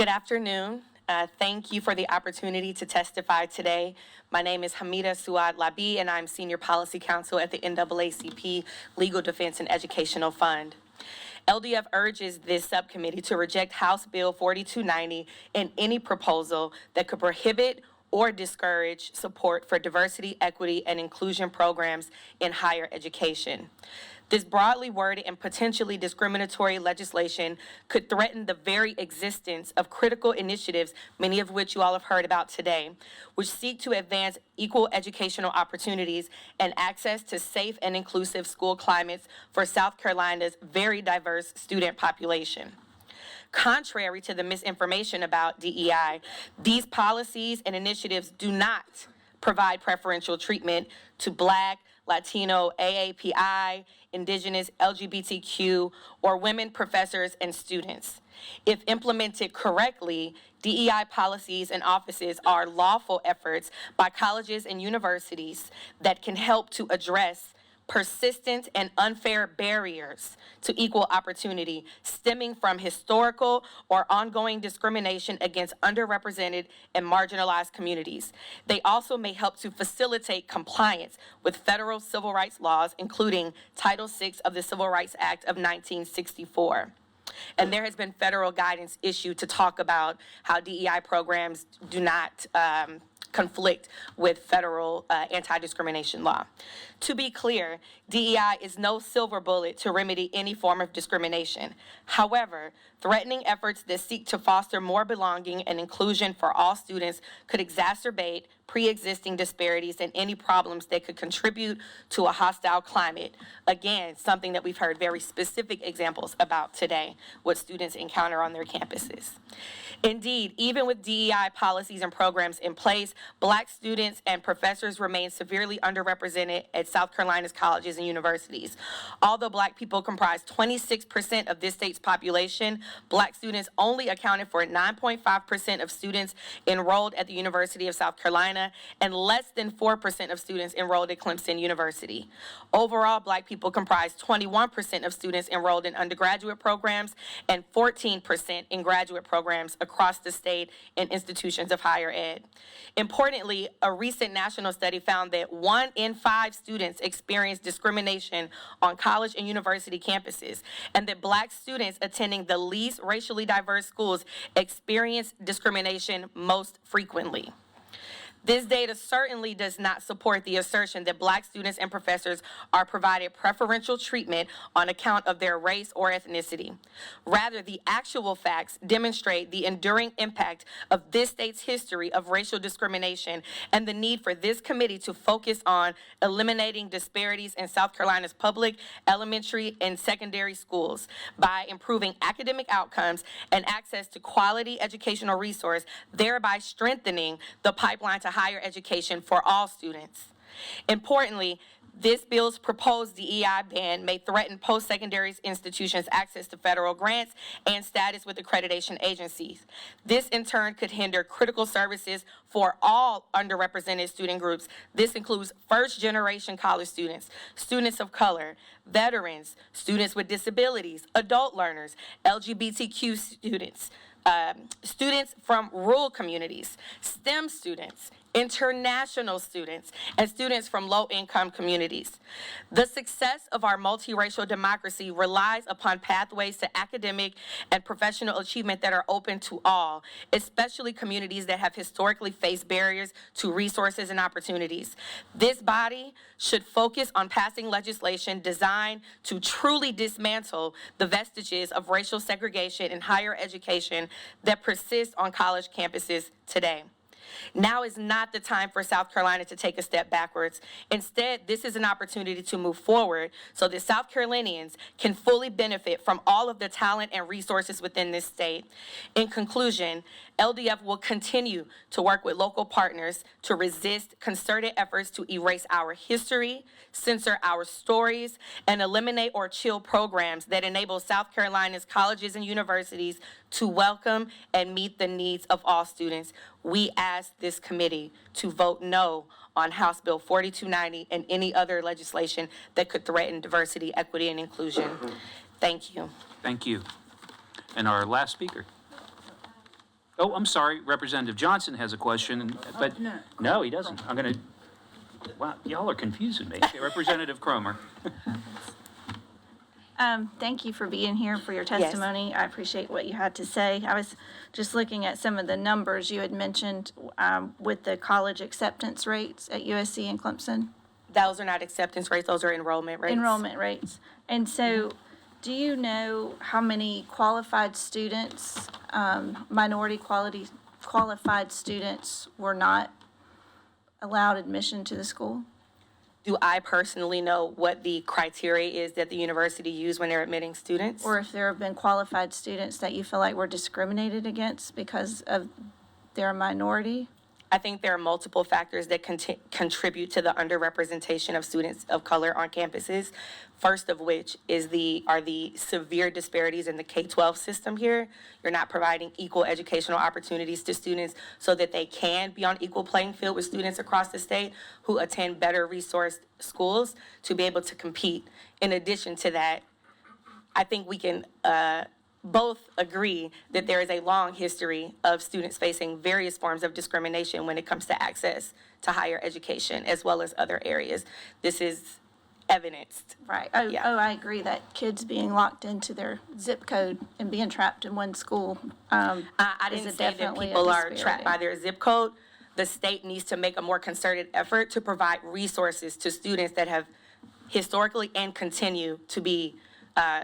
Good afternoon. Thank you for the opportunity to testify today. My name is Hamida Labi, and I'm Senior Policy Counsel at the NAACP Legal Defense and Educational Fund. LDF urges this subcommittee to reject House Bill 4290 and any proposal that could prohibit or discourage support for diversity, equity, and inclusion programs in higher education. This broadly worded and potentially discriminatory legislation could threaten the very existence of critical initiatives, many of which you all have heard about today, which seek to advance equal educational opportunities and access to safe and inclusive school climates for South Carolina's very diverse student population. Contrary to the misinformation about DEI, these policies and initiatives do not provide preferential treatment to Black, Latino, AAPI, Indigenous, LGBTQ, or women professors and students. If implemented correctly, DEI policies and offices are lawful efforts by colleges and universities that can help to address persistent and unfair barriers to equal opportunity stemming from historical or ongoing discrimination against underrepresented and marginalized communities. They also may help to facilitate compliance with federal civil rights laws, including Title VI of the Civil Rights Act of 1964. And there has been federal guidance issued to talk about how DEI programs do not conflict with federal anti-discrimination law. To be clear, DEI is no silver bullet to remedy any form of discrimination. However, threatening efforts that seek to foster more belonging and inclusion for all students could exacerbate pre-existing disparities and any problems that could contribute to a hostile climate. Again, something that we've heard very specific examples about today, what students encounter on their campuses. Indeed, even with DEI policies and programs in place, Black students and professors remain severely underrepresented at South Carolina's colleges and universities. Although Black people comprise 26% of this state's population, Black students only accounted for 9.5% of students enrolled at the University of South Carolina and less than 4% of students enrolled at Clemson University. Overall, Black people comprise 21% of students enrolled in undergraduate programs and 14% in graduate programs across the state in institutions of higher ed. Importantly, a recent national study found that 1 in 5 students experience discrimination on college and university campuses, and that Black students attending the least racially diverse schools experience discrimination most frequently. This data certainly does not support the assertion that Black students and professors are provided preferential treatment on account of their race or ethnicity. Rather, the actual facts demonstrate the enduring impact of this state's history of racial discrimination and the need for this committee to focus on eliminating disparities in South Carolina's public, elementary, and secondary schools by improving academic outcomes and access to quality educational resources, thereby strengthening the pipeline to higher education for all students. Importantly, this bill's proposed DEI ban may threaten post-secondary institutions' access to federal grants and status with accreditation agencies. This, in turn, could hinder critical services for all underrepresented student groups. This includes first-generation college students, students of color, veterans, students with disabilities, adult learners, LGBTQ students, students from rural communities, STEM students, international students, and students from low-income communities. The success of our multiracial democracy relies upon pathways to academic and professional achievement that are open to all, especially communities that have historically faced barriers to resources and opportunities. This body should focus on passing legislation designed to truly dismantle the vestiges of racial segregation in higher education that persist on college campuses today. Now is not the time for South Carolina to take a step backwards. Instead, this is an opportunity to move forward so that South Carolinians can fully benefit from all of the talent and resources within this state. In conclusion, LDF will continue to work with local partners to resist concerted efforts to erase our history, censor our stories, and eliminate or chill programs that enable South Carolina's colleges and universities to welcome and meet the needs of all students. We ask this committee to vote no on House Bill 4290 and any other legislation that could threaten diversity, equity, and inclusion. Thank you. Thank you. And our last speaker. Oh, I'm sorry, Representative Johnson has a question, but no, he doesn't. I'm going to, wow, y'all are confusing me. Okay, Representative Cromer. Thank you for being here for your testimony. I appreciate what you had to say. I was just looking at some of the numbers you had mentioned with the college acceptance rates at USC and Clemson. Those are not acceptance rates, those are enrollment rates. Enrollment rates. And so do you know how many qualified students, minority qualified students were not allowed admission to the school? Do I personally know what the criteria is that the university used when they're admitting students? Or if there have been qualified students that you feel like were discriminated against because of their minority? I think there are multiple factors that contribute to the underrepresentation of students of color on campuses. First of which are the severe disparities in the K-12 system here. You're not providing equal educational opportunities to students so that they can be on equal playing field with students across the state who attend better resourced schools to be able to compete. In addition to that, I think we can both agree that there is a long history of students facing various forms of discrimination when it comes to access to higher education, as well as other areas. This is evidenced. Right. Yeah. I agree that kids being locked into their zip code and being trapped in one school I didn't say that people are trapped by their zip code. The state needs to make a more concerted effort to provide resources to students that have historically and continue to be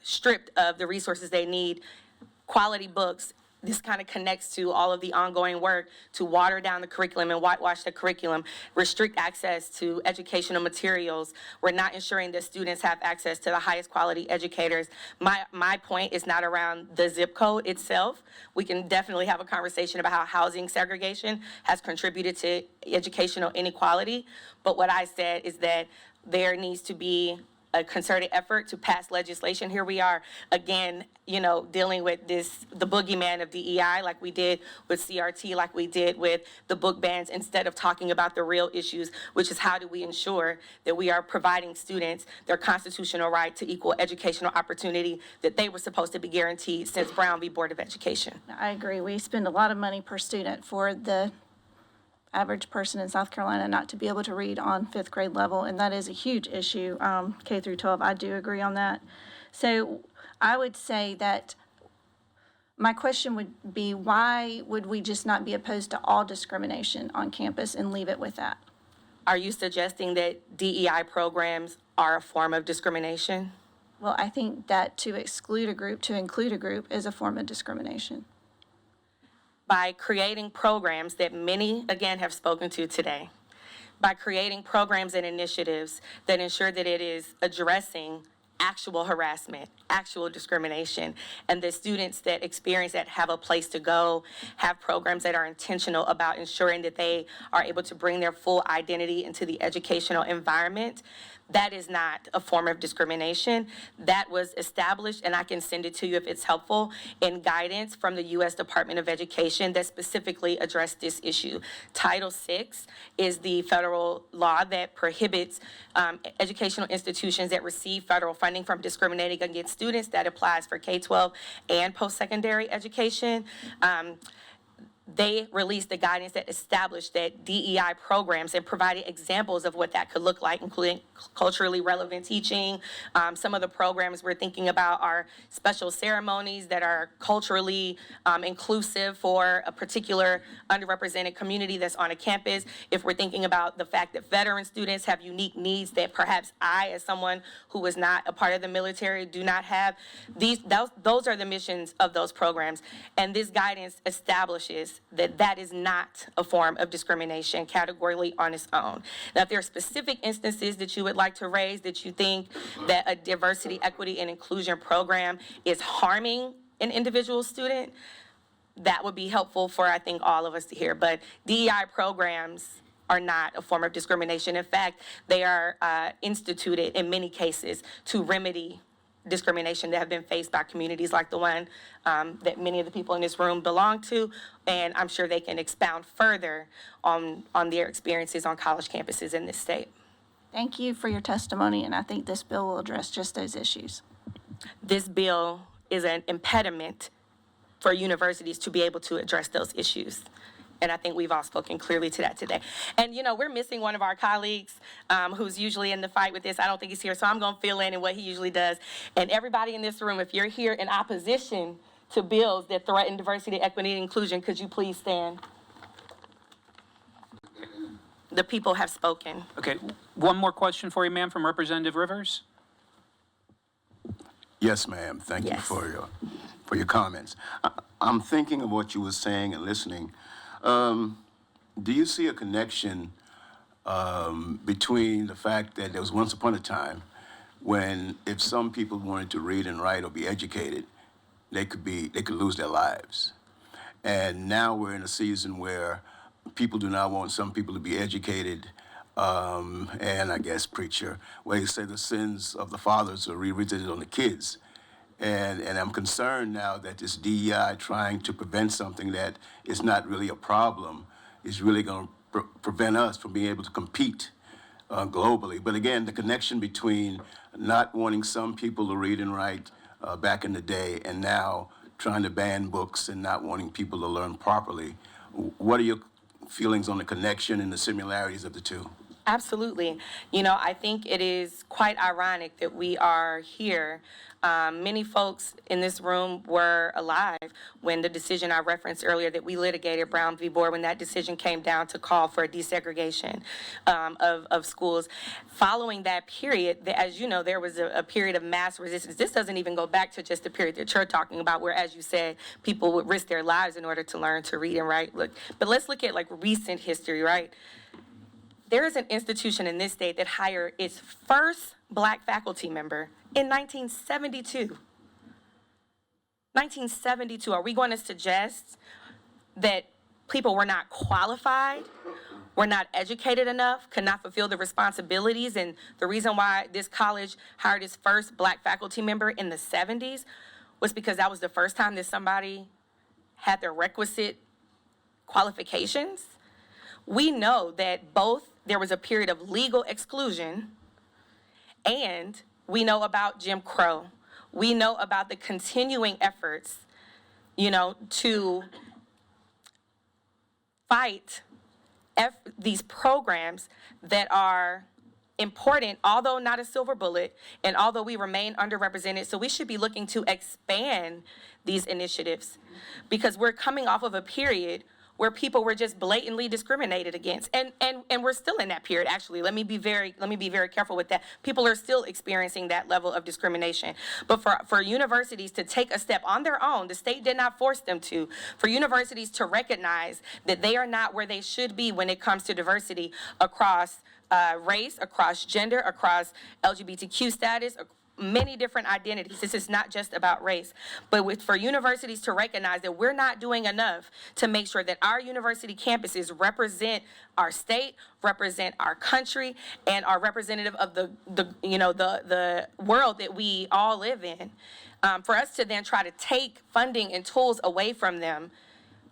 stripped of the resources they need, quality books. This kind of connects to all of the ongoing work to water down the curriculum and whitewash the curriculum, restrict access to educational materials. We're not ensuring that students have access to the highest quality educators. My point is not around the zip code itself. We can definitely have a conversation about how housing segregation has contributed to educational inequality. But what I said is that there needs to be a concerted effort to pass legislation. Here we are, again, dealing with the boogeyman of DEI, like we did with CRT, like we did with the book bans, instead of talking about the real issues, which is how do we ensure that we are providing students their constitutional right to equal educational opportunity that they were supposed to be guaranteed since Brown v. Board of Education. I agree. We spend a lot of money per student for the average person in South Carolina not to be able to read on fifth grade level, and that is a huge issue, K through 12. I do agree on that. So I would say that my question would be, why would we just not be opposed to all discrimination on campus and leave it with that? Are you suggesting that DEI programs are a form of discrimination? Well, I think that to exclude a group, to include a group is a form of discrimination. By creating programs that many, again, have spoken to today, by creating programs and initiatives that ensure that it is addressing actual harassment, actual discrimination, and the students that experience that have a place to go, have programs that are intentional about ensuring that they are able to bring their full identity into the educational environment. That is not a form of discrimination. That was established, and I can send it to you if it's helpful, in guidance from the U.S. Department of Education that specifically addressed this issue. Title VI is the federal law that prohibits educational institutions that receive federal funding from discriminating against students. That applies for K-12 and post-secondary education. They released the guidance that established that DEI programs and provided examples of what that could look like, including culturally relevant teaching. Some of the programs we're thinking about are special ceremonies that are culturally inclusive for a particular underrepresented community that's on a campus. If we're thinking about the fact that veteran students have unique needs that perhaps I, as someone who was not a part of the military, do not have, those are the missions of those programs. And this guidance establishes that is not a form of discrimination categorically on its own. Now, if there are specific instances that you would like to raise that you think that a diversity, equity, and inclusion program is harming an individual student, that would be helpful for, I think, all of us to hear. But DEI programs are not a form of discrimination. In fact, they are instituted in many cases to remedy discrimination that have been faced by communities like the one that many of the people in this room belong to, and I'm sure they can expound further on their experiences on college campuses in this state. Thank you for your testimony, and I think this bill will address just those issues. This bill is an impediment for universities to be able to address those issues. And I think we've all spoken clearly to that today. And, we're missing one of our colleagues who's usually in the fight with this. I don't think he's here, so I'm going to fill in what he usually does. And everybody in this room, if you're here in opposition to bills that threaten diversity, equity, and inclusion, could you please stand? The people have spoken. Okay, one more question for you, ma'am, from Representative Rivers. Yes, ma'am. Thank you Yes. for your comments. I'm thinking of what you were saying and listening. Do you see a connection between the fact that there was once upon a time when if some people wanted to read and write or be educated, they could lose their lives. And now we're in a season where people do not want some people to be educated, and I guess preacher, where he said the sins of the fathers are revisited on the kids. And I'm concerned now that this DEI trying to prevent something that is not really a problem is really going to prevent us from being able to compete globally. But again, the connection between not wanting some people to read and write back in the day and now trying to ban books and not wanting people to learn properly. What are your feelings on the connection and the similarities of the two? Absolutely. I think it is quite ironic that we are here. Many folks in this room were alive when the decision I referenced earlier that we litigated, Brown v. Board, when that decision came down to call for desegregation of schools. Following that period, as you know, there was a period of mass resistance. This doesn't even go back to just the period that you're talking about, where, as you said, people would risk their lives in order to learn to read and write. But let's look at recent history, right? There is an institution in this state that hired its first Black faculty member in 1972. 1972. Are we going to suggest that people were not qualified, were not educated enough, could not fulfill the responsibilities? And the reason why this college hired its first Black faculty member in the 70s was because that was the first time that somebody had the requisite qualifications. We know that both there was a period of legal exclusion, and we know about Jim Crow. We know about the continuing efforts, to fight these programs that are important, although not a silver bullet, and although we remain underrepresented. So we should be looking to expand these initiatives, because we're coming off of a period where people were just blatantly discriminated against. And we're still in that period, actually. Let me be very careful with that. People are still experiencing that level of discrimination. But for universities to take a step on their own, the state did not force them to, for universities to recognize that they are not where they should be when it comes to diversity across race, across gender, across LGBTQ status, many different identities. This is not just about race, but for universities to recognize that we're not doing enough to make sure that our university campuses represent our state, represent our country, and are representative of the world that we all live in. For us to then try to take funding and tools away from them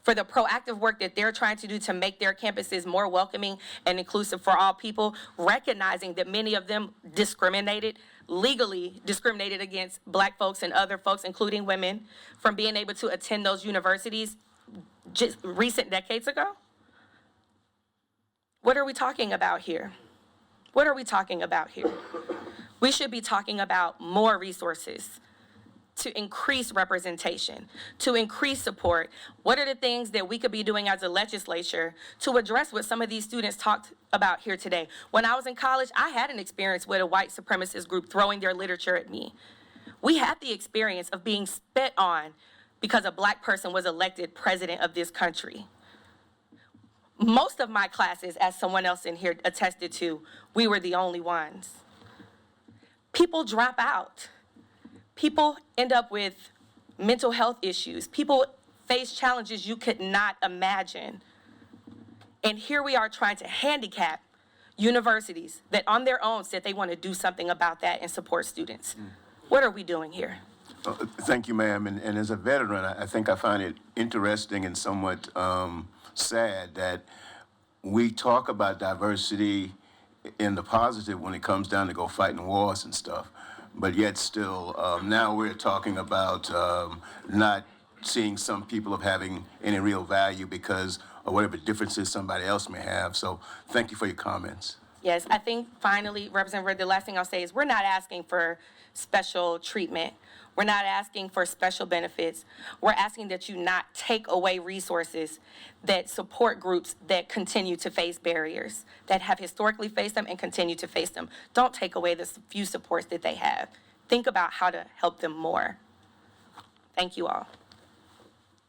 for the proactive work that they're trying to do to make their campuses more welcoming and inclusive for all people, recognizing that many of them legally discriminated against Black folks and other folks, including women, from being able to attend those universities just recent decades ago? What are we talking about here? What are we talking about here? We should be talking about more resources to increase representation, to increase support. What are the things that we could be doing as a legislature to address what some of these students talked about here today? When I was in college, I had an experience with a white supremacist group throwing their literature at me. We had the experience of being spit on because a Black person was elected president of this country. Most of my classes, as someone else in here attested to, we were the only ones. People drop out. People end up with mental health issues. People face challenges you could not imagine. And here we are trying to handicap universities that on their own said they want to do something about that and support students. What are we doing here? Thank you, ma'am. And as a veteran, I think I find it interesting and somewhat sad that we talk about diversity in the positive when it comes down to go fighting wars and stuff. But yet still, now we're talking about not seeing some people of having any real value because of whatever differences somebody else may have. So thank you for your comments. Yes, I think finally, Representative Red, the last thing I'll say is we're not asking for special treatment. We're not asking for special benefits. We're asking that you not take away resources that support groups that continue to face barriers, that have historically faced them and continue to face them. Don't take away the few supports that they have. Think about how to help them more. Thank you all.